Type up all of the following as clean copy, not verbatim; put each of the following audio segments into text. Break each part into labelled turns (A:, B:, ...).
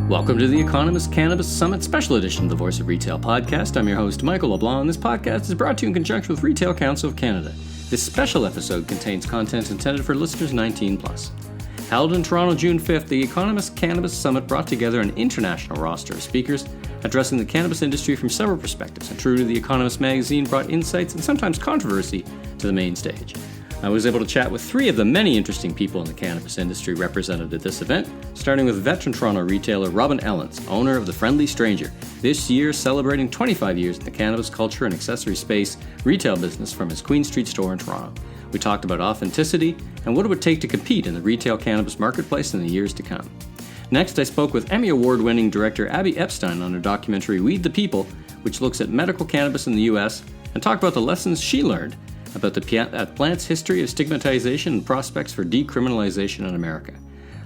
A: Welcome to the Economist Cannabis Summit Special Edition of the Voice of Retail podcast. I'm your host, Michael LeBlanc, and this podcast is brought to you in conjunction with Retail Council of Canada. This special episode contains content intended for listeners 19+. Held in Toronto June 5th, the Economist Cannabis Summit brought together an international roster of speakers addressing the cannabis industry from several perspectives, and true to The Economist magazine, brought insights and sometimes controversy to the main stage. I was able to chat with three of the many interesting people in the cannabis industry represented at this event, starting with veteran Toronto retailer Robin Ellins, owner of The Friendly Stranger, this year celebrating 25 years in the cannabis culture and accessory space retail business from his Queen Street store in Toronto. We talked about authenticity and what it would take to compete in the retail cannabis marketplace in the years to come. Next, I spoke with Emmy Award-winning director Abby Epstein on her documentary Weed the People, which looks at medical cannabis in the U.S., and talked about the lessons she learned about the plant's history of stigmatization and prospects for decriminalization in America.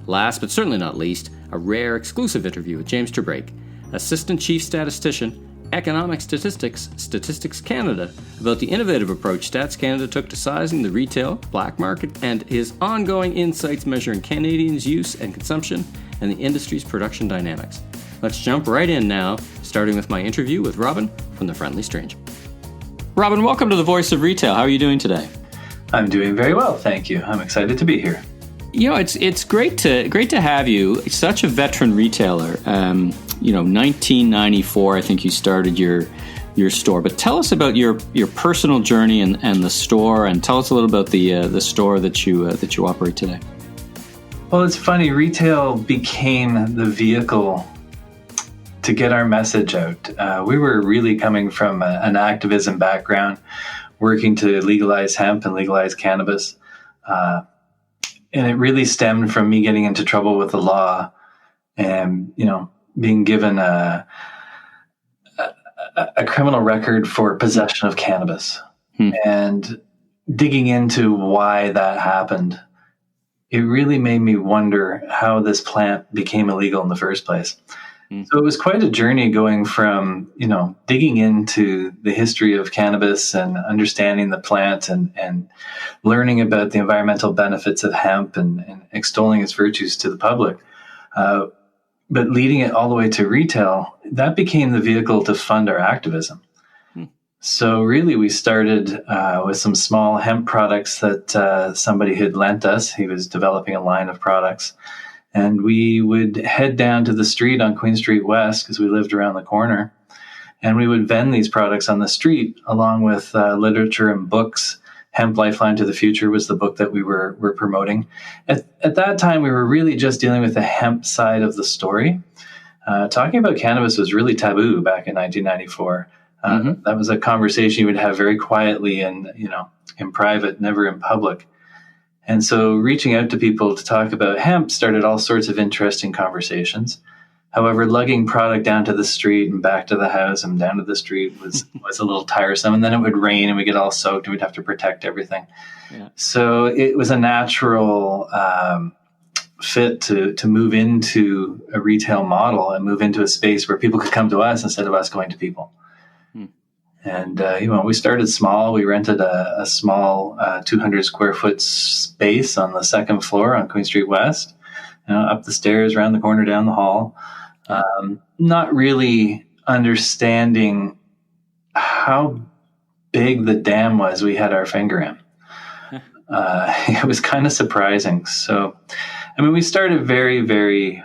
A: Last but certainly not least, a rare exclusive interview with James Terbrake, Assistant Chief Statistician, Economic Statistics Canada, about the innovative approach Stats Canada took to sizing the retail black market and his ongoing insights measuring Canadians' use and consumption and the industry's production dynamics. Let's jump right in now, starting with my interview with Robin from The Friendly Stranger. Robin, welcome to the Voice of Retail. How are you doing today?
B: I'm doing very well, thank you. I'm excited to be here.
A: You know, it's great to have you. Such a veteran retailer. 1994, I think you started your store. But tell us about your personal journey and the store, and tell us a little about the store that you operate today.
B: Well, it's funny. Retail became the vehicle to get our message out. We were really coming from an activism background, working to legalize hemp and legalize cannabis. And it really stemmed from me getting into trouble with the law and, being given a criminal record for possession of cannabis. And digging into why that happened, it really made me wonder how this plant became illegal in the first place. So it was quite a journey going from, digging into the history of cannabis and understanding the plant and learning about the environmental benefits of hemp and extolling its virtues to the public. But leading it all the way to retail, that became the vehicle to fund our activism. So really we started with some small hemp products that somebody had lent us. He was developing a line of products. And we would head down to the street on Queen Street West, because we lived around the corner, and we would vend these products on the street along with literature and books. Hemp Lifeline to the Future was the book that we were promoting. At that time, we were really just dealing with the hemp side of the story. Talking about cannabis was really taboo back in 1994. That was a conversation you would have very quietly and in private, never in public. And so reaching out to people to talk about hemp started all sorts of interesting conversations. However, lugging product down to the street and back to the house and down to the street was a little tiresome. And then it would rain and we'd get all soaked and we'd have to protect everything. Yeah. So it was a natural fit to move into a retail model and move into a space where people could come to us instead of us going to people. And, we started small. We rented a small 200 square foot space on the second floor on Queen Street West, up the stairs, around the corner, down the hall. Not really understanding how big the dam was we had our finger in. It was kind of surprising. So, we started very, very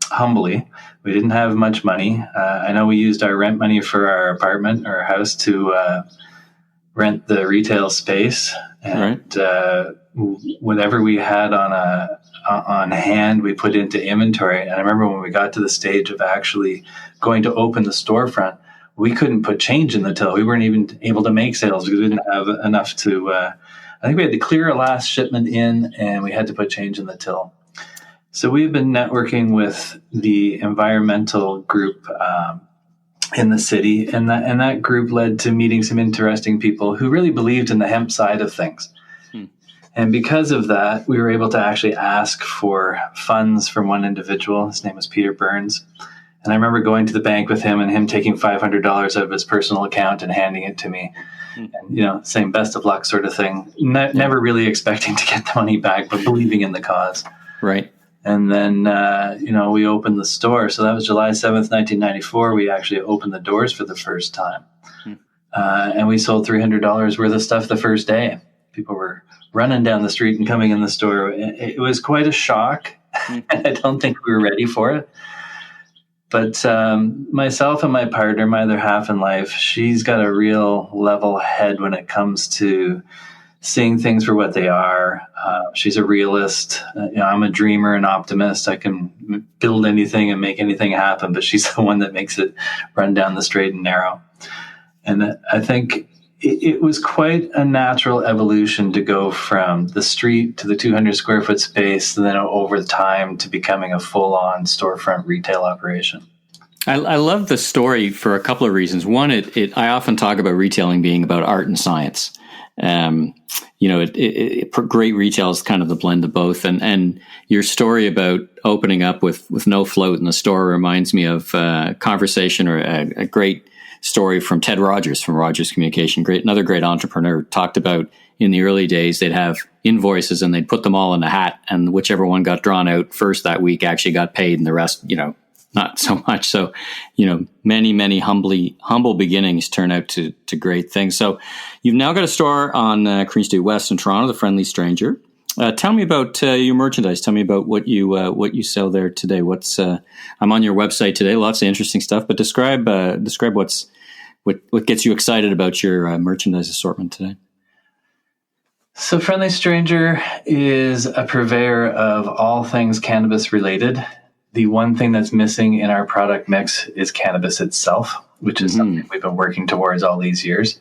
B: humbly. We didn't have much money. I know we used our rent money for our apartment or house to rent the retail space, and whatever we had on hand, we put into inventory. And I remember when we got to the stage of actually going to open the storefront, we couldn't put change in the till. We weren't even able to make sales because we didn't have enough to. I think we had to clear our last shipment in, and we had to put change in the till. So we've been networking with the environmental group in the city, and that group led to meeting some interesting people who really believed in the hemp side of things. And because of that, we were able to actually ask for funds from one individual. His name was Peter Burns. And I remember going to the bank with him and him taking $500 out of his personal account and handing it to me. And, saying best of luck sort of thing. Never really expecting to get the money back, but believing in the cause.
A: Right.
B: And then, we opened the store. So that was July 7th, 1994. We actually opened the doors for the first time. And we sold $300 worth of stuff the first day. People were running down the street and coming in the store. It was quite a shock. And I don't think we were ready for it. But myself and my partner, my other half in life, she's got a real level head when it comes to seeing things for what they are. She's a realist. I'm a dreamer and optimist. I can build anything and make anything happen, but she's the one that makes it run down the straight and narrow. And I think it was quite a natural evolution to go from the street to the 200 square foot space, and then over time to becoming a full-on storefront retail operation.
A: I love the story for a couple of reasons. One, I often talk about retailing being about art and science. Great retail is kind of the blend of both. And your story about opening up with no float in the store reminds me of a conversation or a great story from Ted Rogers from Rogers Communication. Another great entrepreneur, talked about in the early days, they'd have invoices and they'd put them all in a hat, and whichever one got drawn out first that week actually got paid, and the rest, not so much. So, many humble beginnings turn out to great things. So you've now got a store on Queen Street West in Toronto, The Friendly Stranger. Tell me about your merchandise. Tell me about what you sell there today. I'm on your website today. Lots of interesting stuff, but describe what gets you excited about your merchandise assortment today.
B: So Friendly Stranger is a purveyor of all things cannabis related. The one thing that's missing in our product mix is cannabis itself, which is something we've been working towards all these years.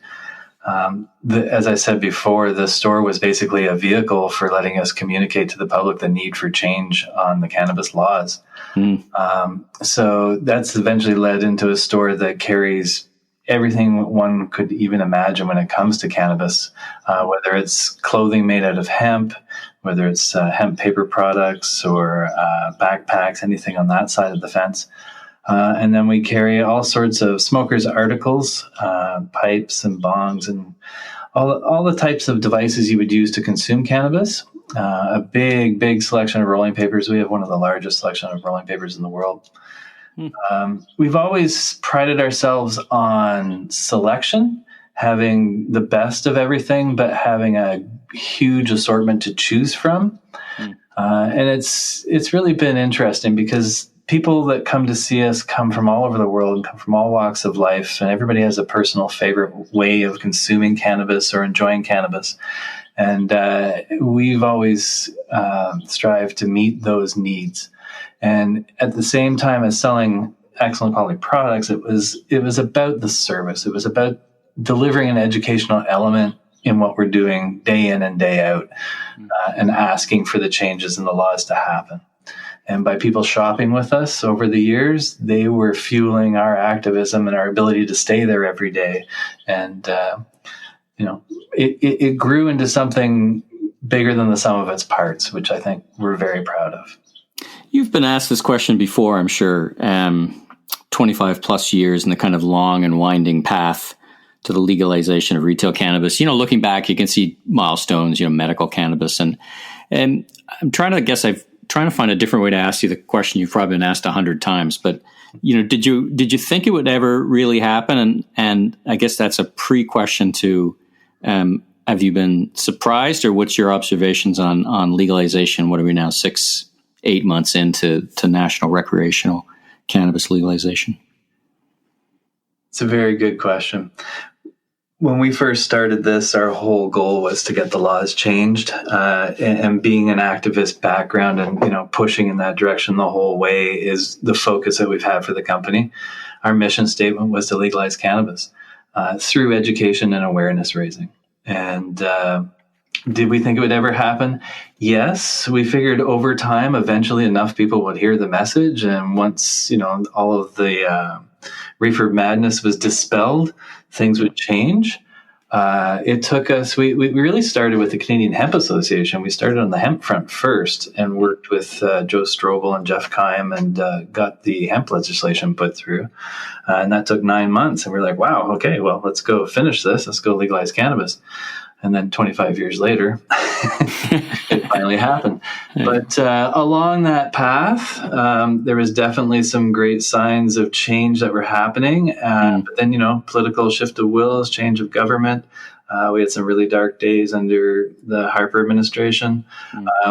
B: As I said before, the store was basically a vehicle for letting us communicate to the public the need for change on the cannabis laws. So that's eventually led into a store that carries everything one could even imagine when it comes to cannabis, whether it's clothing made out of hemp, whether it's hemp paper products or backpacks, anything on that side of the fence. And then we carry all sorts of smokers' articles, pipes and bongs, and all the types of devices you would use to consume cannabis. A big selection of rolling papers. We have one of the largest selection of rolling papers in the world. We've always prided ourselves on selection, having the best of everything, but having a huge assortment to choose from. And it's really been interesting because people that come to see us come from all over the world and come from all walks of life, and everybody has a personal favorite way of consuming cannabis or enjoying cannabis. And we've always strived to meet those needs. And at the same time as selling excellent quality products, it was about the service. It was about delivering an educational element in what we're doing day in and day out, and asking for the changes in the laws to happen. And by people shopping with us over the years, they were fueling our activism and our ability to stay there every day. And, it grew into something bigger than the sum of its parts, which I think we're very proud of.
A: You've been asked this question before, I'm sure, 25 plus years in the kind of long and winding path to the legalization of retail cannabis. Looking back, you can see milestones, medical cannabis. And I'm trying to find a different way to ask you the question you've probably been asked 100 times. But, did you think it would ever really happen? And I guess that's a pre-question to, have you been surprised, or what's your observations on legalization? What are we now, 6-8 months into national recreational cannabis legalization?
B: It's a very good question. When we first started this, our whole goal was to get the laws changed, and being an activist background and, pushing in that direction the whole way is the focus that we've had for the company. Our mission statement was to legalize cannabis through education and awareness raising. And did we think it would ever happen? Yes. We figured over time, eventually enough people would hear the message. And once, all of the reefer madness was dispelled, things would change. It took us, we really started with the Canadian Hemp Association. We started on the hemp front first and worked with Joe Strobel and Jeff Keim and got the hemp legislation put through. And that took 9 months. And we're like, wow, okay, well, let's go finish this. Let's go legalize cannabis. And then 25 years later, it finally happened. But along that path, there was definitely some great signs of change that were happening. But then, political shift of wills, change of government. We had some really dark days under the Harper administration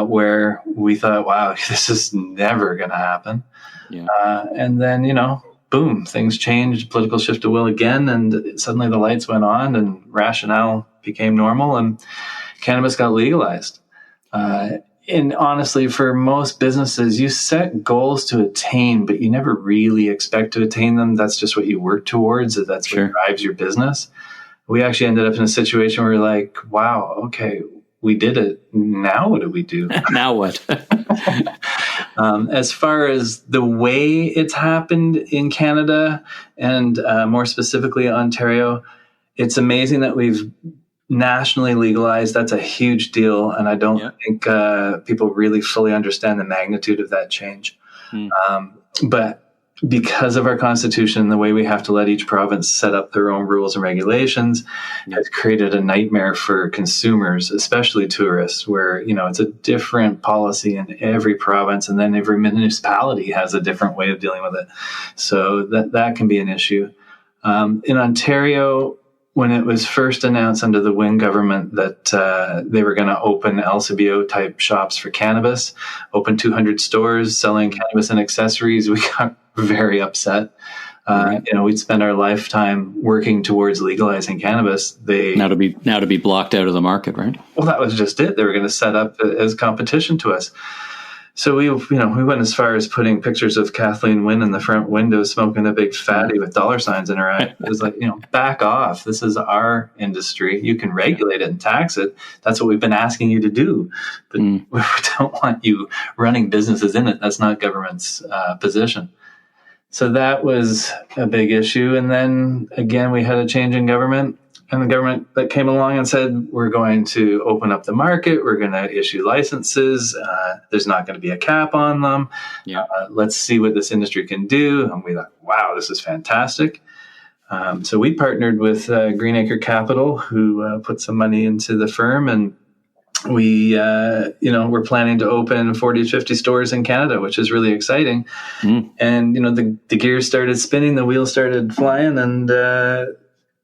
B: where we thought, wow, this is never going to happen. Yeah. And then, boom, things changed, political shift of will again, and suddenly the lights went on and rationale became normal and cannabis got legalized. And honestly, for most businesses, you set goals to attain, but you never really expect to attain them. That's just what you work towards. That's what drives your business. We actually ended up in a situation where we're like, wow, okay, we did it. Now what do we do?
A: Now what?
B: As far as the way it's happened in Canada and more specifically Ontario, it's amazing that we've nationally legalized. That's a huge deal. And I don't think people really fully understand the magnitude of that change. But because of our constitution, the way we have to let each province set up their own rules and regulations has created a nightmare for consumers, especially tourists, where, it's a different policy in every province, and then every municipality has a different way of dealing with it. So that can be an issue. In Ontario, when it was first announced under the Wynne government that they were going to open LCBO type shops for cannabis, open 200 stores selling cannabis and accessories, we got very upset. We'd spend our lifetime working towards legalizing cannabis. Now to be blocked out of the market, right? Well, that was just it. They were going to set up as competition to us. So we went as far as putting pictures of Kathleen Wynne in the front window, smoking a big fatty with dollar signs in her eye. It was like, back off. This is our industry. You can regulate it and tax it. That's what we've been asking you to do. But we don't want you running businesses in it. That's not government's position. So that was a big issue. And then again, we had a change in government. And the government that came along and said, we're going to open up the market. We're going to issue licenses. There's not going to be a cap on them. Let's see what this industry can do. And we thought, wow, this is fantastic. So we partnered with Greenacre Capital, who put some money into the firm. And we, we're planning to open 40 to 50 stores in Canada, which is really exciting. And, the gears started spinning, the wheels started flying, and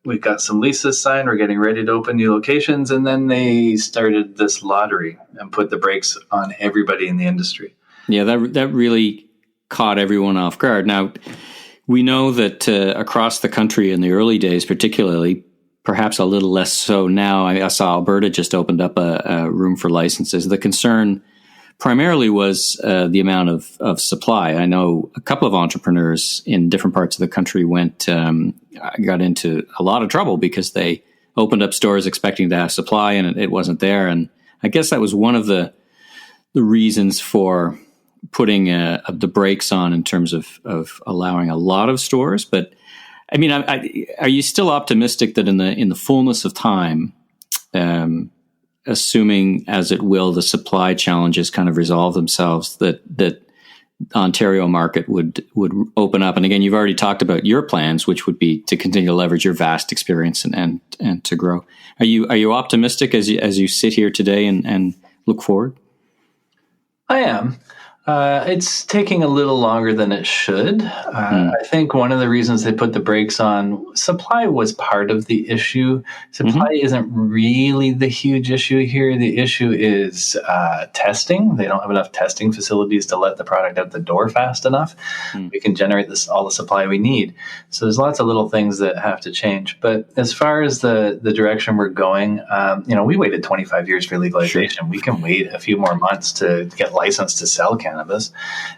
B: we got some leases signed. We're getting ready to open new locations. And then they started this lottery and put the brakes on everybody in the industry.
A: Yeah, that really caught everyone off guard. Now, we know that across the country in the early days, particularly, perhaps a little less so now. I saw Alberta just opened up a room for licenses. The concern primarily was the amount of supply. I know a couple of entrepreneurs in different parts of the country got into a lot of trouble because they opened up stores expecting to have supply and it wasn't there. And I guess that was one of the reasons for putting the brakes on in terms of allowing a lot of stores. But I mean, are you still optimistic that in the fullness of time, assuming as it will the supply challenges kind of resolve themselves, that Ontario market would open up? And again, you've already talked about your plans, which would be to continue to leverage your vast experience and to grow. Are you optimistic as you sit here today and look forward?
B: I am. It's taking a little longer than it should. I think one of the reasons they put the brakes on, supply was part of the issue. Supply isn't really the huge issue here. The issue is testing. They don't have enough testing facilities to let the product out the door fast enough. We can generate all the supply we need. So there's lots of little things that have to change. But as far as the direction we're going, we waited 25 years for legalization. Sure. We can wait a few more months to get licensed to sell cannabis.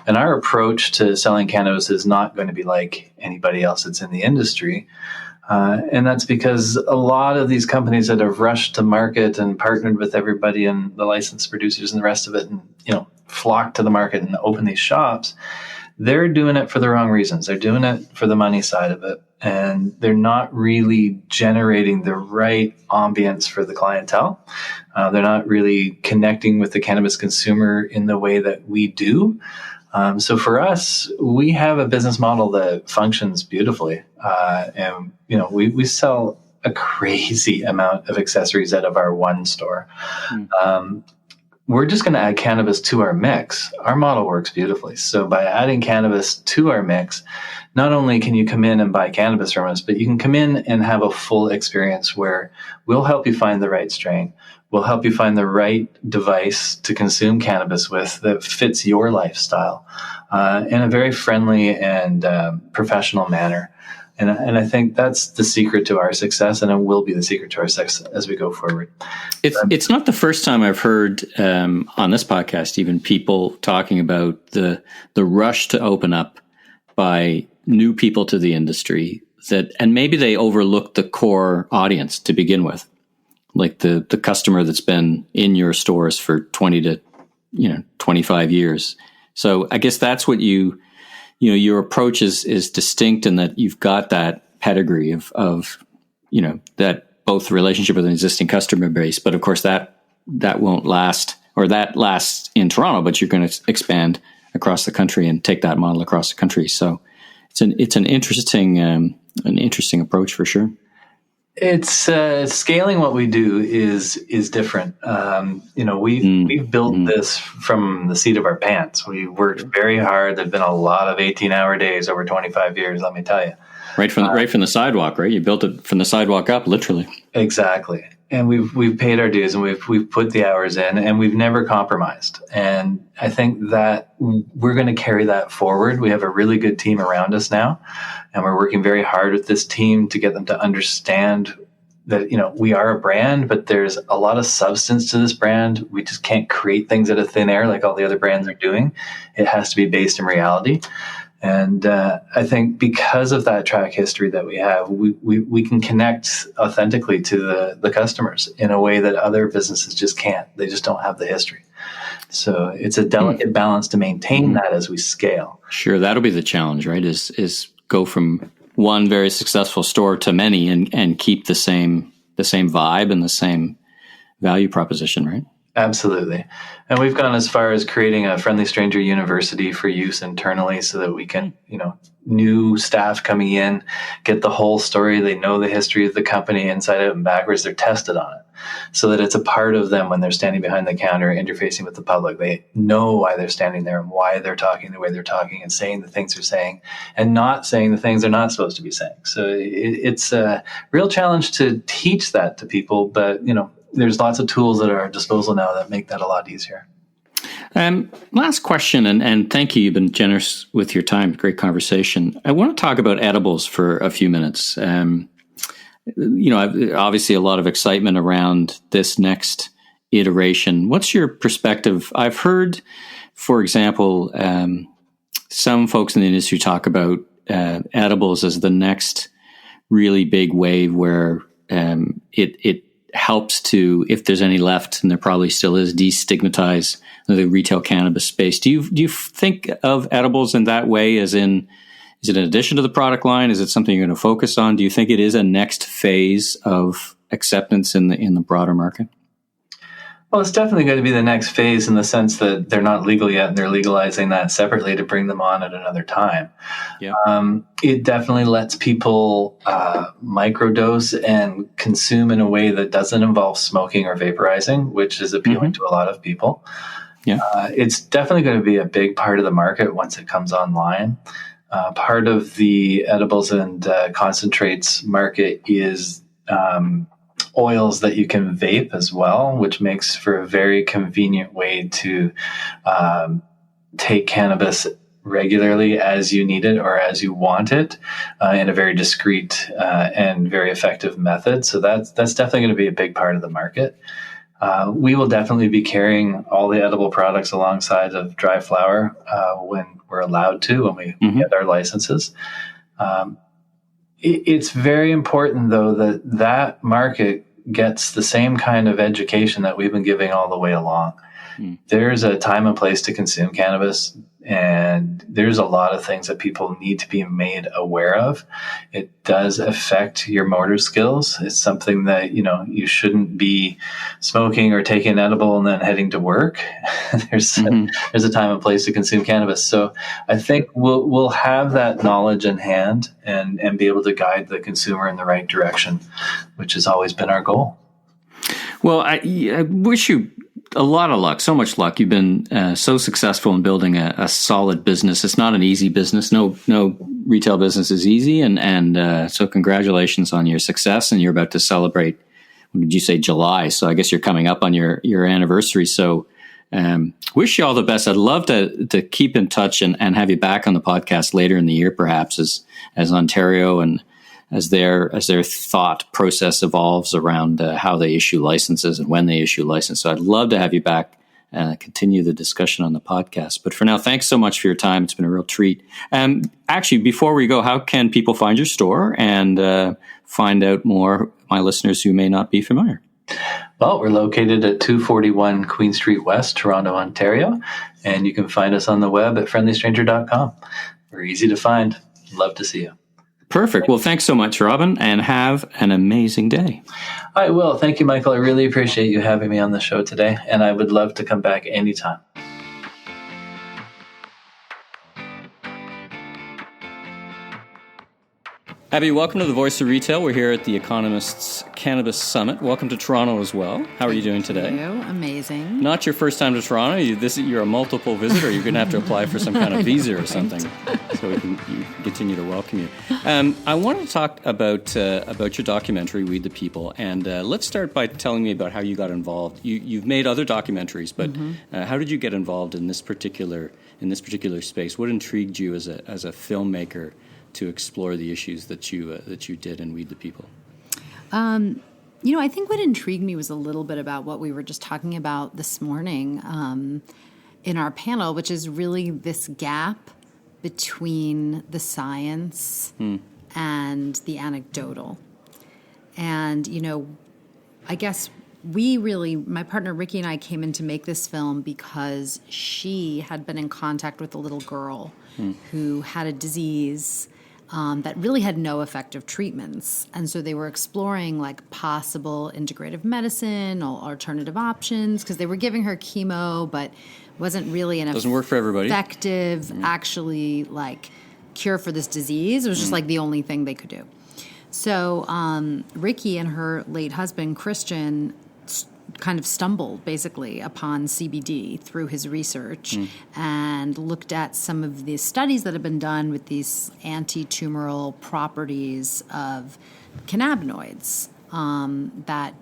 B: And our approach to selling cannabis is not going to be like anybody else that's in the industry. And that's because a lot of these companies that have rushed to market and partnered with everybody and the licensed producers and the rest of it and, flocked to the market and open these shops, they're doing it for the wrong reasons. They're doing it for the money side of it. And they're not really generating the right ambience for the clientele. They're not really connecting with the cannabis consumer in the way that we do. So for us, we have a business model that functions beautifully. And we sell a crazy amount of accessories out of our one store. We're just going to add cannabis to our mix. Our model works beautifully. So by adding cannabis to our mix, not only can you come in and buy cannabis from us, but you can come in and have a full experience where we'll help you find the right strain. We'll help you find the right device to consume cannabis with that fits your lifestyle in a very friendly and professional manner. And I think that's the secret to our success, and it will be the secret to our success as we go forward.
A: It's not the first time I've heard on this podcast even people talking about the rush to open up by new people to the industry, and maybe they overlook the core audience to begin with, like the customer that's been in your stores for 20 to 25 years. So I guess that's what your approach is distinct in that you've got that pedigree of that both relationship with an existing customer base, but of course that won't last, or that lasts in Toronto, but you're going to expand across the country and take that model across the country. So it's an interesting approach for sure.
B: It's scaling what we do is different. We've built this from the seat of our pants. We worked very hard. There've been a lot of 18-hour days over 25 years. Let me tell you. Right
A: from the sidewalk, right? You built it from the sidewalk up, literally.
B: Exactly. And we've paid our dues, and we've put the hours in, and we've never compromised. And I think that we're going to carry that forward. We have a really good team around us now, and we're working very hard with this team to get them to understand that, we are a brand, but there's a lot of substance to this brand. We just can't create things out of thin air like all the other brands are doing. It has to be based in reality. And I think because of that track history that we have, we can connect authentically to the customers in a way that other businesses just can't. They just don't have the history. So it's a delicate balance to maintain that as we scale.
A: Sure, that'll be the challenge, right? Is go from one very successful store to many and keep the same vibe and the same value proposition, right?
B: Absolutely. And we've gone as far as creating a friendly stranger university for use internally so that we can, new staff coming in, get the whole story. They know the history of the company inside out and backwards. They're tested on it so that it's a part of them when they're standing behind the counter, interfacing with the public. They know why they're standing there and why they're talking the way they're talking and saying the things they're saying and not saying the things they're not supposed to be saying. So it's a real challenge to teach that to people, but, there's lots of tools at our disposal now that make that a lot easier.
A: Last question, and thank you. You've been generous with your time. Great conversation. I want to talk about edibles for a few minutes. Obviously a lot of excitement around this next iteration. What's your perspective? I've heard, for example, some folks in the industry talk about edibles as the next really big wave where it helps to, if there's any left, and there probably still is, destigmatize the retail cannabis space. Do you think of edibles in that way, as in, is it an addition to the product line? Is it something you're going to focus on? Do you think it is a next phase of acceptance in the broader market?
B: Well, it's definitely going to be the next phase in the sense that they're not legal yet, and they're legalizing that separately to bring them on at another time. Yeah. It definitely lets people microdose and consume in a way that doesn't involve smoking or vaporizing, which is appealing to a lot of people. Yeah. It's definitely going to be a big part of the market once it comes online. Part of the edibles and concentrates market is oils that you can vape as well, which makes for a very convenient way to take cannabis regularly as you need it or as you want it in a very discreet and very effective method. So that's definitely going to be a big part of the market. We will definitely be carrying all the edible products alongside of dry flower when we're allowed to, when we get our licenses. It's very important, though, that market gets the same kind of education that we've been giving all the way along. There's a time and place to consume cannabis, And there's a lot of things that people need to be made aware of. It does affect your motor skills. It's something that, you shouldn't be smoking or taking an edible and then heading to work. There's a time and place to consume cannabis. So I think we'll have that knowledge in hand and be able to guide the consumer in the right direction, which has always been our goal.
A: Well, I wish you a lot of luck, so much luck. You've been so successful in building a solid business. It's not an easy business. No retail business is easy. And so congratulations on your success. And you're about to celebrate, what did you say, July? So I guess you're coming up on your anniversary. So wish you all the best. I'd love to keep in touch and have you back on the podcast later in the year, perhaps as Ontario and as their thought process evolves around how they issue licenses and when they issue licenses. So I'd love to have you back and continue the discussion on the podcast. But for now, thanks so much for your time. It's been a real treat. Actually, before we go, how can people find your store and find out more, my listeners who may not be familiar?
B: Well, we're located at 241 Queen Street West, Toronto, Ontario. And you can find us on the web at friendlystranger.com. We're easy to find. Love to see you.
A: Perfect. Well, thanks so much, Robin, and have an amazing day.
B: I will. Thank you, Michael. I really appreciate you having me on the show today, and I would love to come back anytime.
A: Abby, welcome to the Voice of Retail. We're here at the Economist's Cannabis Summit. Welcome to Toronto as well. How are you doing today?
C: Thank you. Amazing.
A: Not your first time to Toronto. You're a multiple visitor. You're going to have to apply for some kind of visa or something so we can continue to welcome you. I want to talk about your documentary, Weed the People, and let's start by telling me about how you got involved. You've made other documentaries, but how did you get involved in this particular space? What intrigued you as a filmmaker to explore the issues that you did in Weed the People?
C: I think what intrigued me was a little bit about what we were just talking about this morning in our panel, which is really this gap between the science and the anecdotal. And, I guess my partner Ricky and I came in to make this film because she had been in contact with a little girl who had a disease that really had no effective treatments. And so they were exploring possible integrative medicine or alternative options because they were giving her chemo, but wasn't really an
A: doesn't work for everybody.
C: Effective, actually cure for this disease. It was just the only thing they could do. So Ricky and her late husband, Christian, kind of stumbled basically upon CBD through his research and looked at some of the studies that have been done with these anti-tumoral properties of cannabinoids that,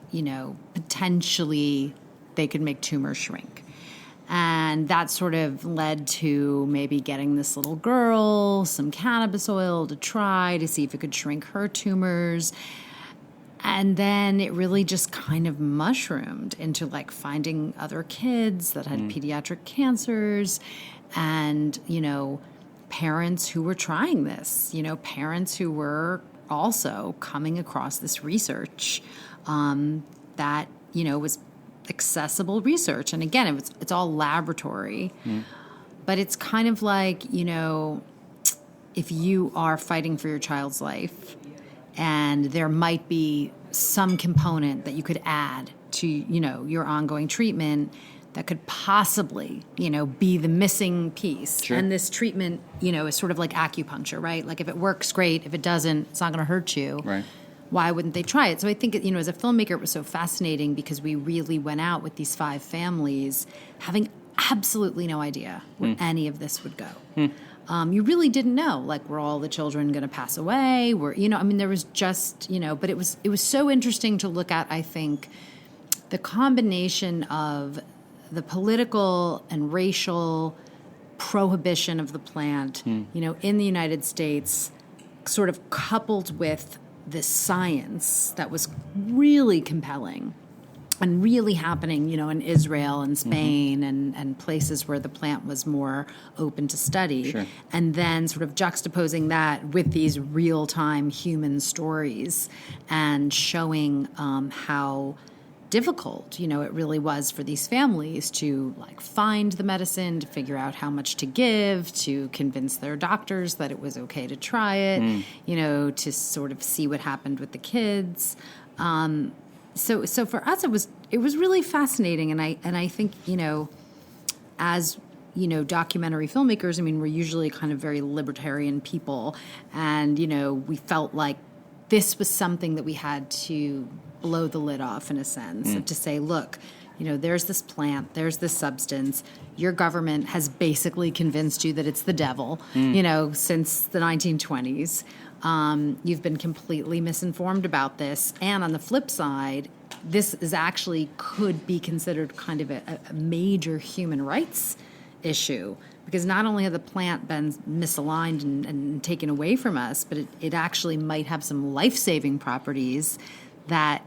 C: potentially they could make tumors shrink. And that sort of led to maybe getting this little girl some cannabis oil to try to see if it could shrink her tumors. And then it really just kind of mushroomed into finding other kids that had pediatric cancers and, parents who were trying this, parents who were also coming across this research that, was accessible research. And again, it's all laboratory, but it's kind of if you are fighting for your child's life, and there might be some component that you could add to, your ongoing treatment that could possibly, be the missing piece. Sure. And this treatment, is sort of like acupuncture, right? If it works, great. If it doesn't, it's not going to hurt you. Right. Why wouldn't they try it? So I think, as a filmmaker, it was so fascinating because we really went out with these 5 families having absolutely no idea where any of this would go. You really didn't know, were all the children going to pass away? There was just, but it was so interesting to look at, I think, the combination of the political and racial prohibition of the plant, in the United States, sort of coupled with this science that was really compelling and really happening, in Israel and Spain and places where the plant was more open to study. Sure. And then sort of juxtaposing that with these real-time human stories and showing how difficult, it really was for these families to like find the medicine, to figure out how much to give, to convince their doctors that it was okay to try it, to sort of see what happened with the kids. So for us, it was really fascinating, and I think as documentary filmmakers, we're usually kind of very libertarian people, and we felt like this was something that we had to blow the lid off, in a sense, to say, look, there's this plant, there's this substance. Your government has basically convinced you that it's the devil, since the 1920s. You've been completely misinformed about this. And on the flip side, this is actually could be considered kind of a major human rights issue, because not only have the plant been misaligned and taken away from us, but it actually might have some life-saving properties that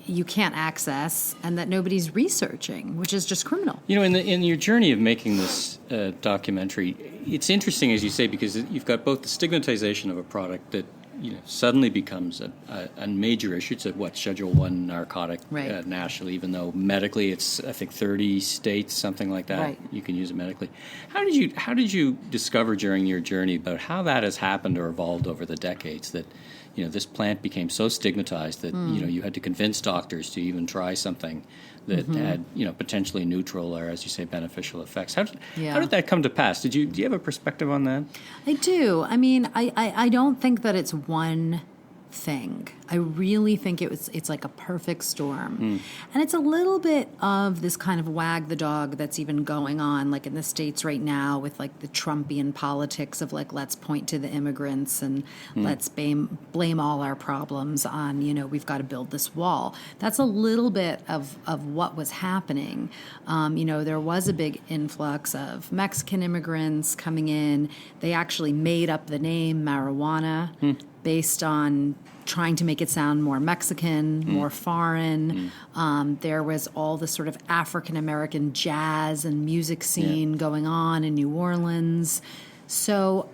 C: you can't access and that nobody's researching, which is just criminal.
A: In your journey of making this documentary, it's interesting, as you say, because you've got both the stigmatization of a product that suddenly becomes a major issue. It's a Schedule I narcotic nationally, even though medically it's, I think, 30 states, something like that. Right. You can use it medically. How did you discover during your journey about how that has happened or evolved over the decades, that this plant became so stigmatized that you had to convince doctors to even try something that had potentially neutral or, as you say, beneficial effects? How did that come to pass? Do you have a perspective on that?
C: I do. I don't think that it's one thing. I really think it's like a perfect storm. And it's a little bit of this kind of wag the dog that's even going on, like in the States right now, with like the Trumpian politics of like, let's point to the immigrants and let's blame all our problems on, we've got to build this wall. That's a little bit of what was happening. There was a big influx of Mexican immigrants coming in. They actually made up the name marijuana based on trying to make it sound more Mexican, more foreign. There was all this sort of African-American jazz and music scene going on in New Orleans. So,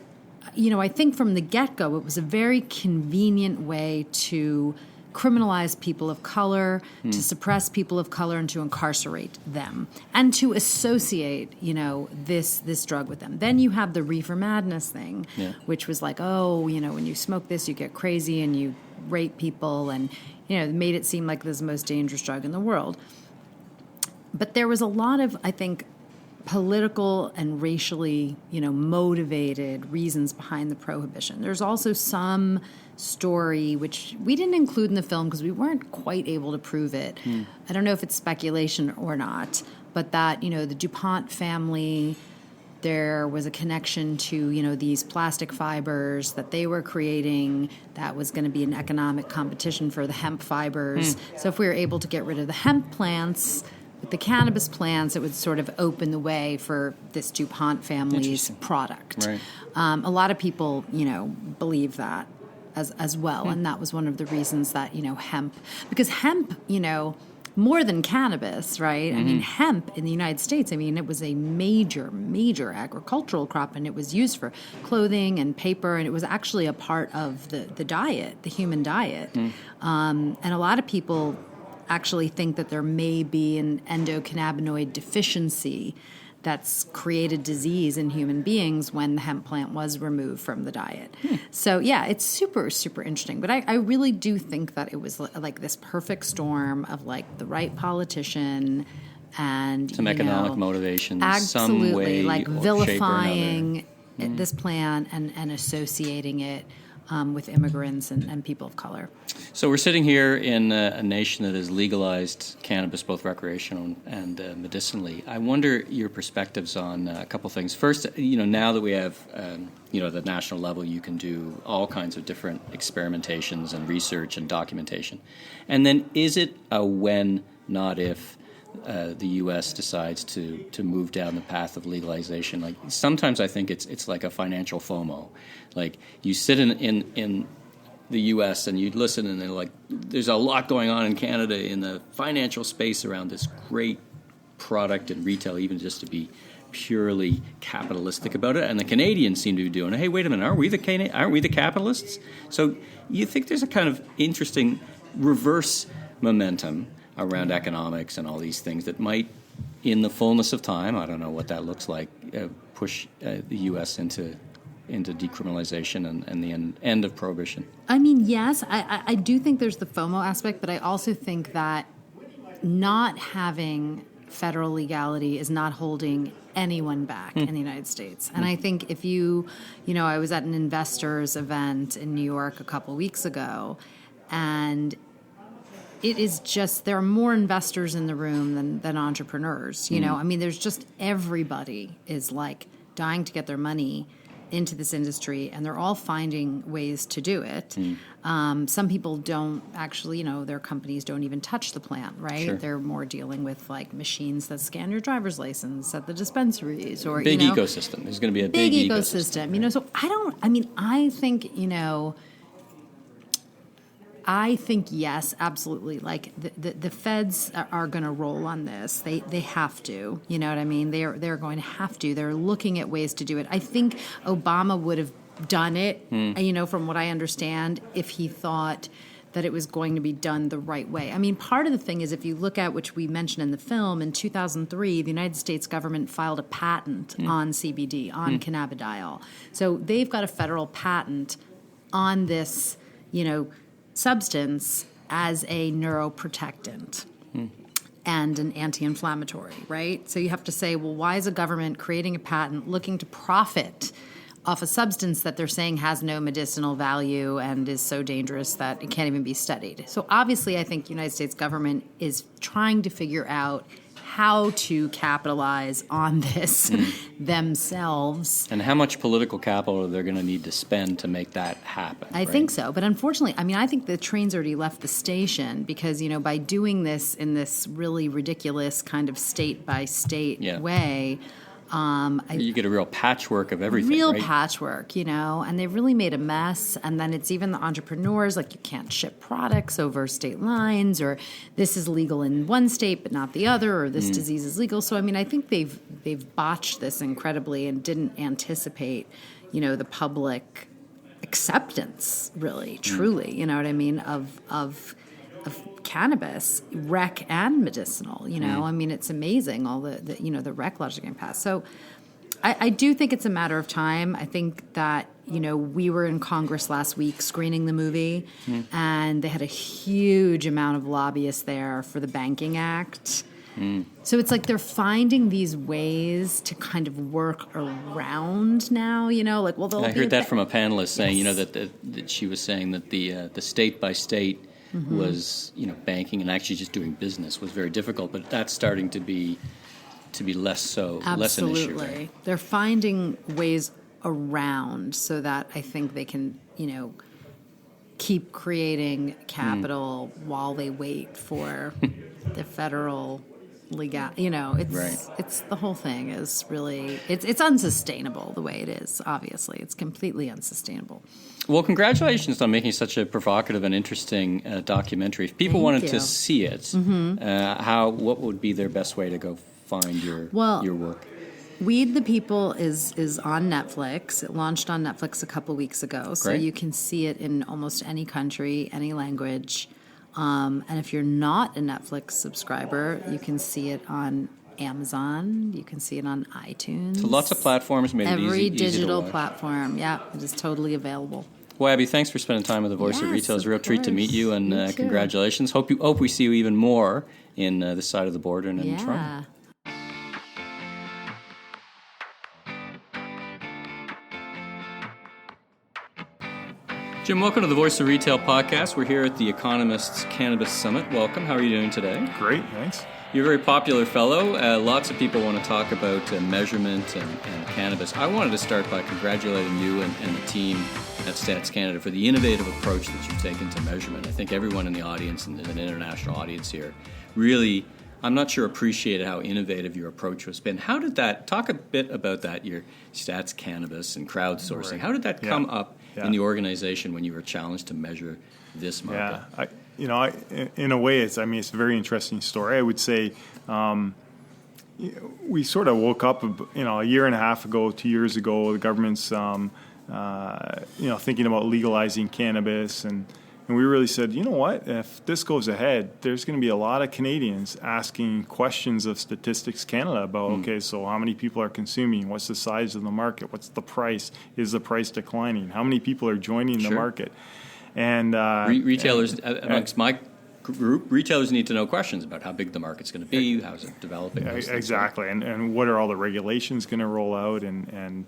C: I think from the get-go, it was a very convenient way to criminalize people of color, to suppress people of color, and to incarcerate them, and to associate, this drug with them. Then you have the reefer madness thing, which was like, when you smoke this, you get crazy and you rape people, and, it made it seem like this is the most dangerous drug in the world. But there was a lot of, I think, political and racially, motivated reasons behind the prohibition. There's also some story, which we didn't include in the film because we weren't quite able to prove it. I don't know if it's speculation or not, but that, the DuPont family, there was a connection to, these plastic fibers that they were creating that was going to be an economic competition for the hemp fibers. So if we were able to get rid of the hemp plants, with the cannabis plants, it would sort of open the way for this DuPont family's product. Right. A lot of people, believe that as well. And that was one of the reasons that, hemp, because hemp, more than cannabis, right? Hemp in the United States, it was a major, major agricultural crop, and it was used for clothing and paper, and it was actually a part of the diet, the human diet. And a lot of people actually think that there may be an endocannabinoid deficiency that's created disease in human beings when the hemp plant was removed from the diet. So, it's super, super interesting. But I really do think that it was like this perfect storm of like the right politician and
A: some economic motivation,
C: absolutely,
A: some way,
C: like
A: or
C: vilifying this plant and associating it with immigrants and people of color.
A: So we're sitting here in a nation that has legalized cannabis, both recreational and medicinally. I wonder your perspectives on a couple things. First, now that we have, at the national level, you can do all kinds of different experimentations and research and documentation. And then is it a when, not if, the U.S. decides to move down the path of legalization? Like sometimes I think it's like a financial FOMO. Like you sit in the U.S. and you listen and they're like, there's a lot going on in Canada in the financial space around this great product and retail, even just to be purely capitalistic about it. And the Canadians seem to be doing it. Hey, wait a minute, aren't we the capitalists? So you think there's a kind of interesting reverse momentum around economics and all these things that might, in the fullness of time, I don't know what that looks like, push the U.S. into decriminalization and the end of prohibition?
C: I mean, yes, I do think there's the FOMO aspect, but I also think that not having federal legality is not holding anyone back in the United States. And I think if I was at an investors event in New York a couple weeks ago, and it is just, there are more investors in the room than entrepreneurs. I mean, there's just, everybody is like dying to get their money into this industry, and they're all finding ways to do it. Some people don't actually, their companies don't even touch the plant, right?
A: Sure.
C: They're more dealing with like machines that scan your driver's license at the dispensaries, or
A: big ecosystem. There's going to be a big ecosystem.
C: So I think yes, absolutely. Like the feds are going to roll on this. They have to. You know what I mean? They're going to have to. They're looking at ways to do it. I think Obama would have done it, from what I understand, if he thought that it was going to be done the right way. I mean, part of the thing is, if you look at, which we mentioned in the film, in 2003, the United States government filed a patent on CBD, on cannabidiol. So they've got a federal patent on this, substance as a neuroprotectant and an anti-inflammatory, right? So you have to say, well, why is a government creating a patent looking to profit off a substance that they're saying has no medicinal value and is so dangerous that it can't even be studied? So obviously, I think the United States government is trying to figure out how to capitalize on this themselves.
A: And how much political capital are they going to need to spend to make that happen?
C: I think so. But unfortunately, I think the train's already left the station because, by doing this in this really ridiculous kind of state-by-state way,
A: you get a real patchwork of everything,
C: real
A: right?
C: patchwork, and they've really made a mess. And then it's even the entrepreneurs, like you can't ship products over state lines, or this is legal in one state but not the other, or this disease is legal. So I think they've botched this incredibly and didn't anticipate, the public acceptance, really, truly, you know what I mean, of cannabis, rec and medicinal, it's amazing all the rec laws are getting passed. So I do think it's a matter of time. I think that, we were in Congress last week screening the movie and they had a huge amount of lobbyists there for the Banking Act. So it's like they're finding these ways to kind of work around now,
A: I heard that from a panelist saying, that she was saying that the state by state was, banking and actually just doing business was very difficult, but that's starting to be less so, less an issue. Right?
C: They're finding ways around so that I think they can, keep creating capital while they wait for the federal legal. It's the whole thing is really it's unsustainable the way it is. Obviously, it's completely unsustainable.
A: Well, congratulations on making such a provocative and interesting documentary. If people wanted to see it, what would be their best way to go find your work?
C: Weed the People is on Netflix. It launched on Netflix a couple weeks ago, so you can see it in almost any country, any language. And if you're not a Netflix subscriber, you can see it on Amazon. You can see it on iTunes.
A: So lots of platforms made it easy.
C: Every digital
A: to watch.
C: Platform, it is totally available.
A: Well, Abby, thanks for spending time with the Voice of Retail. It's a real treat to meet you, and congratulations. Hope we see you even more in this side of the border and in Toronto. Jim, welcome to the Voice of Retail podcast. We're here at the Economist Cannabis Summit. Welcome. How are you doing today?
D: Great, thanks.
A: You're a very popular fellow. Lots of people want to talk about measurement and cannabis. I wanted to start by congratulating you and the team at Stats Canada for the innovative approach that you've taken to measurement. I think everyone in the audience, and there's an international audience here, really, I'm not sure, appreciated how innovative your approach has been. How did that, talk a bit about that, your Stats Cannabis and crowdsourcing. Right. How did that come up in the organization when you were challenged to measure this market?
D: In a way, it's a very interesting story. I would say we sort of woke up, a year and a half ago, 2 years ago, the government's, thinking about legalizing cannabis, and And we really said, you know what, if this goes ahead, there's going to be a lot of Canadians asking questions of Statistics Canada about, okay, so how many people are consuming? What's the size of the market? What's the price? Is the price declining? How many people are joining the market? And
A: retailers, amongst my group, retailers need to know questions about how big the market's going to be, how is it developing.
D: Exactly, and what are all the regulations going to roll out, and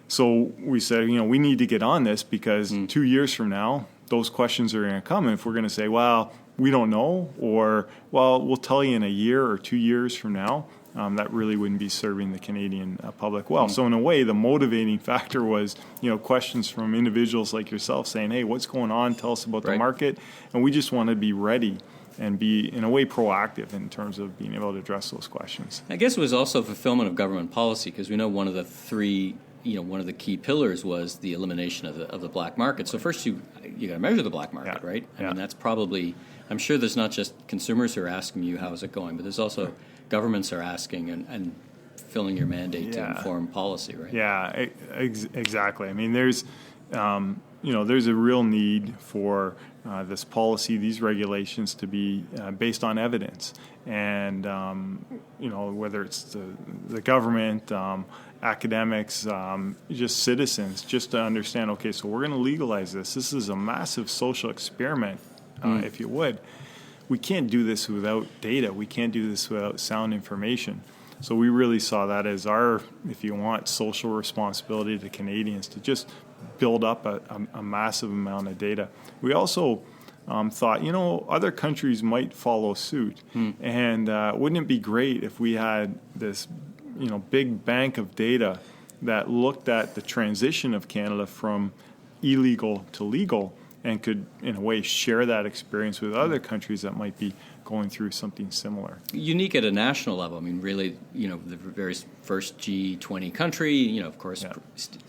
D: so we said, we need to get on this because 2 years from now, those questions are going to come. And if we're going to say, well, we don't know, or, well, we'll tell you in a year or 2 years from now, that really wouldn't be serving the Canadian public well. So in a way, the motivating factor was, questions from individuals like yourself saying, hey, what's going on? Tell us about the market. And we just want to be ready and be, in a way, proactive in terms of being able to address those questions.
A: I guess it was also fulfillment of government policy, because we know one of the three, one of the key pillars was the elimination of the black market. So first you got to measure the black market, right? I mean, that's probably, I'm sure there's not just consumers who are asking you, how's it going, but there's also governments are asking and fulfilling your mandate to inform policy, right?
D: Yeah, exactly. I mean, there's a real need for this policy, these regulations to be based on evidence. And, whether it's the government, academics, just citizens, just to understand, okay, so we're going to legalize this. This is a massive social experiment, if you would. We can't do this without data. We can't do this without sound information. So we really saw that as our, if you want, social responsibility to Canadians to just build up a massive amount of data. We also thought, other countries might follow suit. And wouldn't it be great if we had this, big bank of data that looked at the transition of Canada from illegal to legal and could, in a way, share that experience with other countries that might be going through something similar.
A: Unique at a national level. I mean, really, the very first G20 country, of course,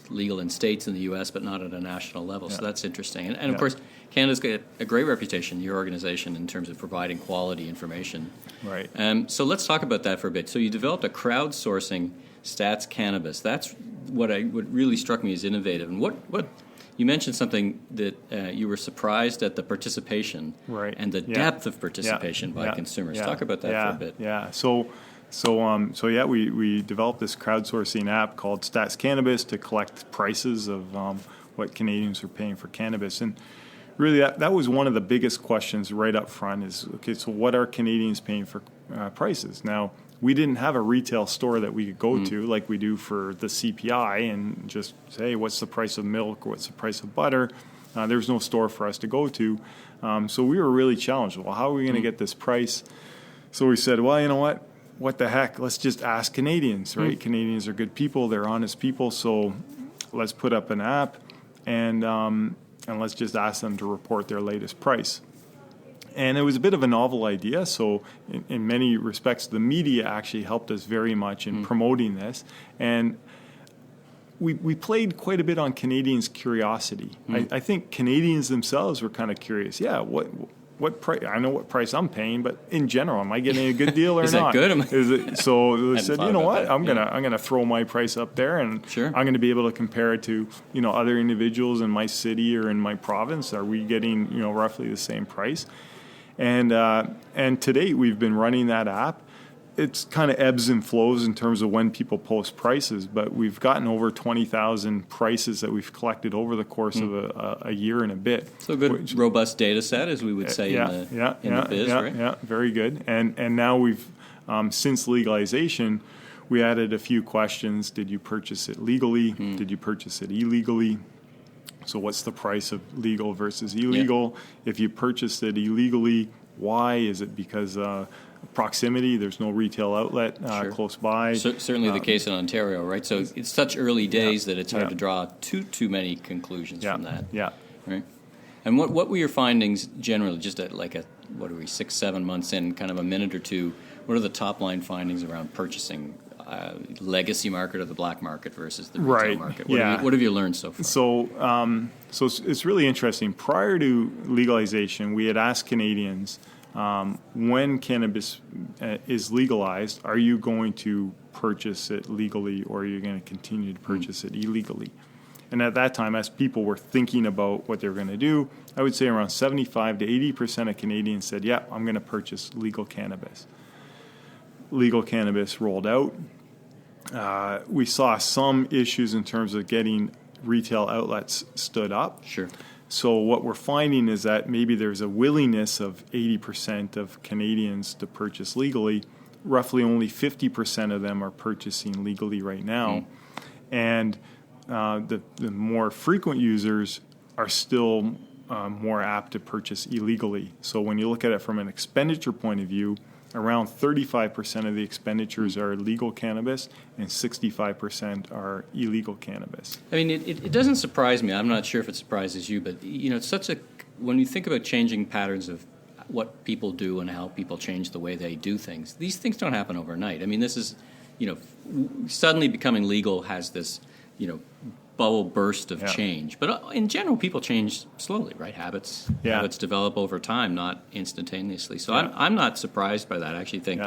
A: legal in states in the U.S., but not at a national level. So that's interesting. And of course, Canada's got a great reputation, your organization, in terms of providing quality information.
D: Right.
A: So let's talk about that for a bit. So you developed a crowdsourcing stats cannabis. That's what really struck me as innovative. And what you mentioned something that you were surprised at the participation and the depth of participation by consumers. Talk about that for a bit.
D: Yeah. So we developed this crowdsourcing app called Stats Cannabis to collect prices of what Canadians are paying for cannabis. And really, that was one of the biggest questions right up front is, okay, so what are Canadians paying for prices? Now, we didn't have a retail store that we could go to like we do for the CPI and just say, hey, what's the price of milk or what's the price of butter? There's no store for us to go to. So we were really challenged. Well, how are we going to get this price? So we said, well, you know what? What the heck? Let's just ask Canadians, right? Canadians are good people. They're honest people. So let's put up an app and let's just ask them to report their latest price. And it was a bit of a novel idea, so in many respects, the media actually helped us very much in promoting this. And we played quite a bit on Canadians' curiosity. I think Canadians themselves were kind of curious. Yeah, what price? I know what price I'm paying, but in general, am I getting a good deal or
A: Is
D: not?
A: Is that
D: good? So they said, you know what? I'm gonna throw my price up there, and I'm gonna be able to compare it to other individuals in my city or in my province. Are we getting roughly the same price? And to date, we've been running that app. It's kind of ebbs and flows in terms of when people post prices, but we've gotten over 20,000 prices that we've collected over the course of a year and a bit.
A: So a good, robust data set, as we would say in the biz, right?
D: Yeah, very good. And now we've, since legalization, we added a few questions. Did you purchase it legally? Did you purchase it illegally? So what's the price of legal versus illegal? Yeah. If you purchased it illegally, why? Is it because proximity? There's no retail outlet close by.
A: Certainly the case in Ontario, right? So it's such early days that it's hard to draw too many conclusions from that.
D: Yeah.
A: Right. And what were your findings generally, just at 6-7 months in, kind of a minute or two, what are the top line findings around purchasing legacy market or the black market versus the retail market? What have you learned so far?
D: So it's really interesting. Prior to legalization, we had asked Canadians, when cannabis is legalized, are you going to purchase it legally or are you going to continue to purchase it illegally? And at that time, as people were thinking about what they were going to do, I would say around 75 to 80% of Canadians said, yeah, I'm going to purchase legal cannabis. Legal cannabis rolled out. We saw some issues in terms of getting retail outlets stood up.
A: Sure.
D: So what we're finding is that maybe there's a willingness of 80% of Canadians to purchase legally. Roughly only 50% of them are purchasing legally right now. And the more frequent users are still more apt to purchase illegally. So when you look at it from an expenditure point of view, around 35% of the expenditures are legal cannabis and 65% are illegal cannabis.
A: I mean, it doesn't surprise me. I'm not sure if it surprises you, but it's when you think about changing patterns of what people do and how people change the way they do things, these things don't happen overnight. I mean, this is, suddenly becoming legal has this, bubble burst of change. But in general, people change slowly, right? Habits develop over time, not instantaneously. So I'm not surprised by that. I actually think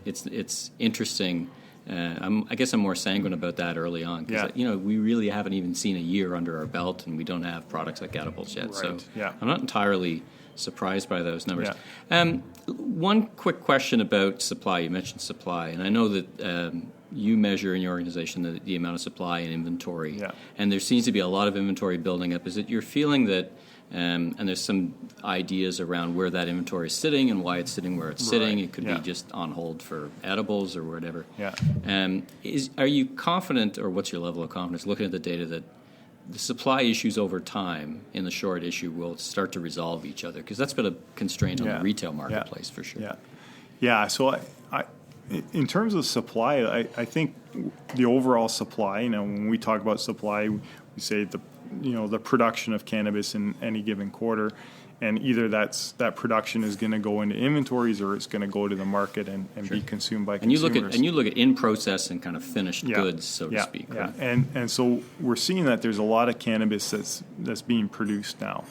A: it's interesting. I guess I'm more sanguine about that early on because we really haven't even seen a year under our belt, and we don't have products like edibles yet. Right. So I'm not entirely surprised by those numbers. Yeah. One quick question about supply. You mentioned supply, and I know that you measure in your organization the amount of supply and inventory, and there seems to be a lot of inventory building up. Is it your feeling that, and there's some ideas around where that inventory is sitting and why it's sitting where it's sitting? It could be just on hold for edibles or whatever. Are you confident, or what's your level of confidence, looking at the data, that the supply issues over time in the short issue will start to resolve each other? Because that's been a constraint on the retail marketplace for sure.
D: So I in terms of supply, I think the overall supply, when we talk about supply, we say the production of cannabis in any given quarter, and either that production is going to go into inventories or it's going to go to the market and be consumed by consumers.
A: And you look at in process and kind of finished goods, so to speak. Right?
D: And so we're seeing that there's a lot of cannabis that's being produced now.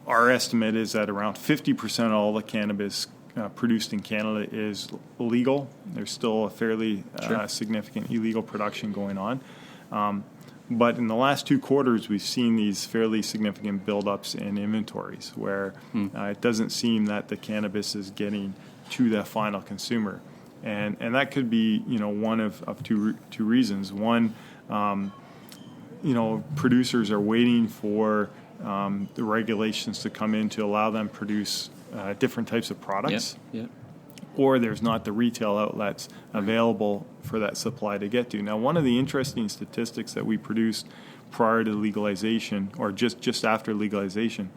D: Our estimate is that around 50% of all the cannabis produced in Canada is illegal. There's still a fairly significant illegal production going on. But in the last 2 quarters, we've seen these fairly significant buildups in inventories where it doesn't seem that the cannabis is getting to the final consumer. And that could be, one of two reasons. One, producers are waiting for the regulations to come in to allow them to produce different types of products. Or there's not the retail outlets available for that supply to get to. Now, one of the interesting statistics that we produced prior to legalization, or just after legalization,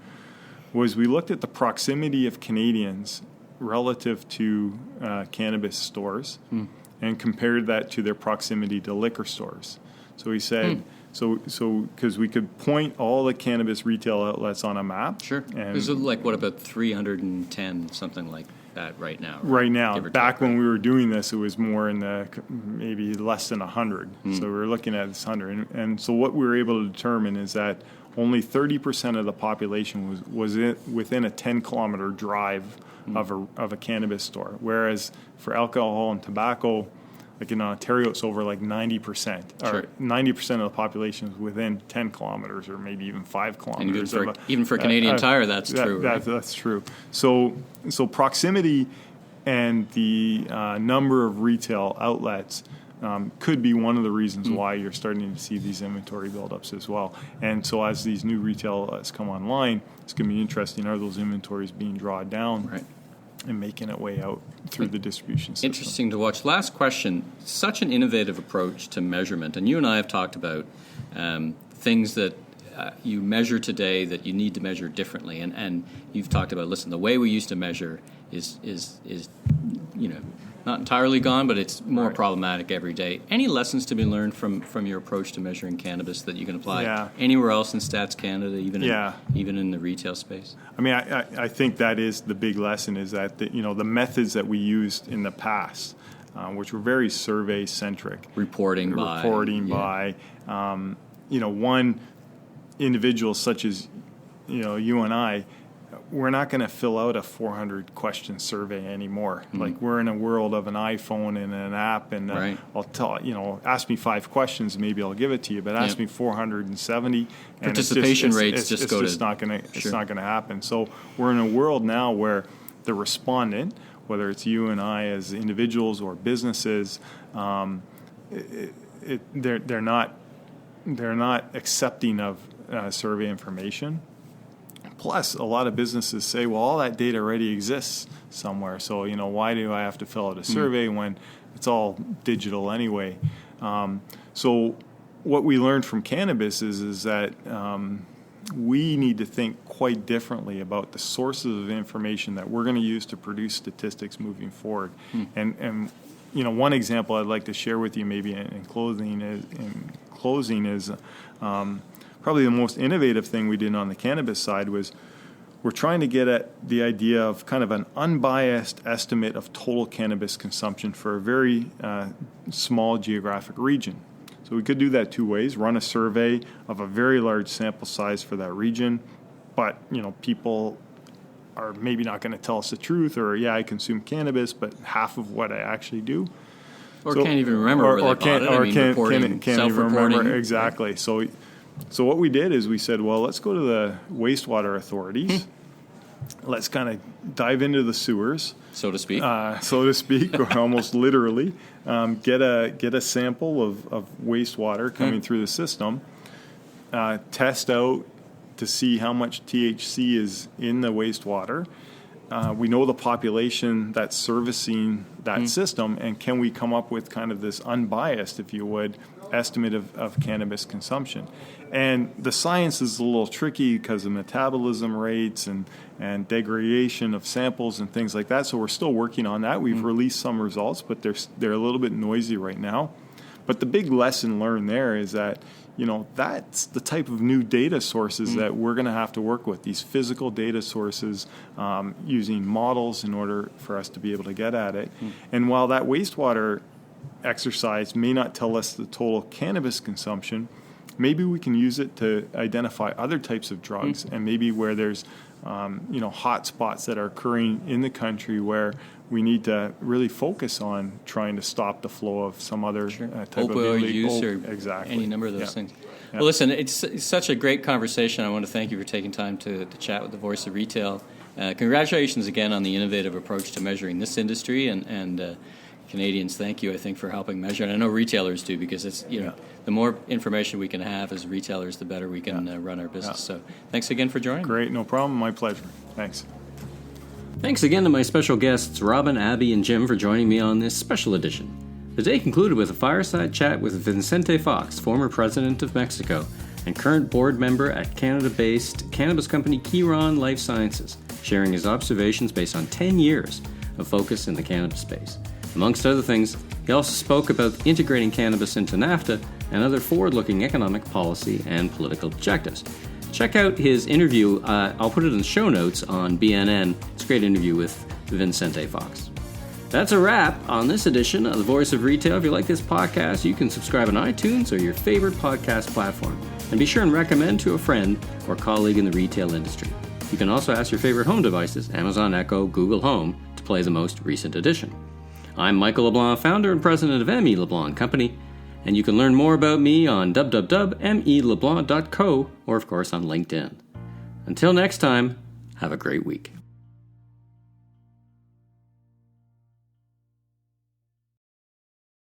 D: was we looked at the proximity of Canadians relative to cannabis stores and compared that to their proximity to liquor stores. So we said, because we could point all the cannabis retail outlets on a map.
A: Sure. And there's about 310, something like that right now.
D: Right now. Back when we were doing this, it was more in the maybe less than 100. So we were looking at this 100. And so what we were able to determine is that only 30% of the population was within a 10-kilometer drive of a cannabis store. Whereas for alcohol and tobacco, like in Ontario, it's over 90%. Or 90% of the population is within 10 kilometers or maybe even 5 kilometers.
A: And even for Canadian Tire, that's true. Right?
D: That's true. So proximity and the number of retail outlets could be one of the reasons why you're starting to see these inventory buildups as well. And so as these new retail outlets come online, it's going to be interesting. Are those inventories being drawn down? Right. And making it way out through the distribution system.
A: Interesting to watch. Last question. Such an innovative approach to measurement. And you and I have talked about things that you measure today that you need to measure differently. And you've talked about, listen, the way we used to measure is not entirely gone, but it's more problematic every day. Any lessons to be learned from your approach to measuring cannabis that you can apply anywhere else in Stats Canada, even in the retail space?
D: I mean, I think that is the big lesson, is that the methods that we used in the past, which were very survey centric,
A: reporting by one
D: individual such as you and I, we're not going to fill out a 400 question survey anymore. Like, we're in a world of an iPhone and an app, and
A: Right.
D: I'll tell ask me 5 questions, maybe I'll give it to you. But ask me 470, and
A: Participation rates
D: it's
A: go
D: just
A: to
D: not going to it's not going to happen. So we're in a world now where the respondent, whether it's you and I as individuals or businesses, they're not accepting of survey information. Plus, a lot of businesses say, well, all that data already exists somewhere. So, why do I have to fill out a survey when it's all digital anyway? So what we learned from cannabis is that we need to think quite differently about the sources of information that we're going to use to produce statistics moving forward. And one example I'd like to share with you maybe in closing is probably the most innovative thing we did on the cannabis side was we're trying to get at the idea of kind of an unbiased estimate of total cannabis consumption for a very small geographic region. So we could do that 2 ways: run a survey of a very large sample size for that region, but people are maybe not going to tell us the truth, or I consume cannabis, but half of what I actually do.
A: Or can't even remember where they bought it.
D: Can't even remember. Exactly. So what we did is we said, well, let's go to the wastewater authorities. Let's kind of dive into the sewers,
A: so to speak,
D: or almost literally, get a sample of wastewater coming through the system, test out to see how much THC is in the wastewater. We know the population that's servicing that system, and can we come up with kind of this unbiased, if you would, estimate of cannabis consumption? And the science is a little tricky because of metabolism rates and degradation of samples and things like that. So we're still working on that. We've released some results, but they're a little bit noisy right now. But the big lesson learned there is that, that's the type of new data sources that we're going to have to work with, these physical data sources, using models in order for us to be able to get at it. And while that wastewater exercise may not tell us the total cannabis consumption, maybe we can use it to identify other types of drugs, and maybe where there's hot spots that are occurring in the country where we need to really focus on trying to stop the flow of some other type of
A: opioid use or
D: exactly.
A: any number of those things. Well, listen, it's such a great conversation. I want to thank you for taking time to chat with the Voice of Retail. Congratulations again on the innovative approach to measuring this industry, and Canadians thank you, I think, for helping measure. And I know retailers do, because it's the more information we can have as retailers, the better we can run our business. So thanks again for joining.
D: Great, no problem. My pleasure. Thanks.
A: Thanks again to my special guests, Robin, Abby, and Jim, for joining me on this special edition. The day concluded with a fireside chat with Vicente Fox, former president of Mexico and current board member at Canada-based cannabis company Chiron Life Sciences, sharing his observations based on 10 years of focus in the cannabis space. Amongst other things, he also spoke about integrating cannabis into NAFTA and other forward-looking economic policy and political objectives. Check out his interview. I'll put it in the show notes on BNN. It's a great interview with Vicente Fox. That's a wrap on this edition of The Voice of Retail. If you like this podcast, you can subscribe on iTunes or your favorite podcast platform. And be sure and recommend to a friend or colleague in the retail industry. You can also ask your favorite home devices, Amazon Echo, Google Home, to play the most recent edition. I'm Michael LeBlanc, founder and president of M.E. LeBlanc Company, and you can learn more about me on www.meleblanc.co or, of course, on LinkedIn. Until next time, have a great week.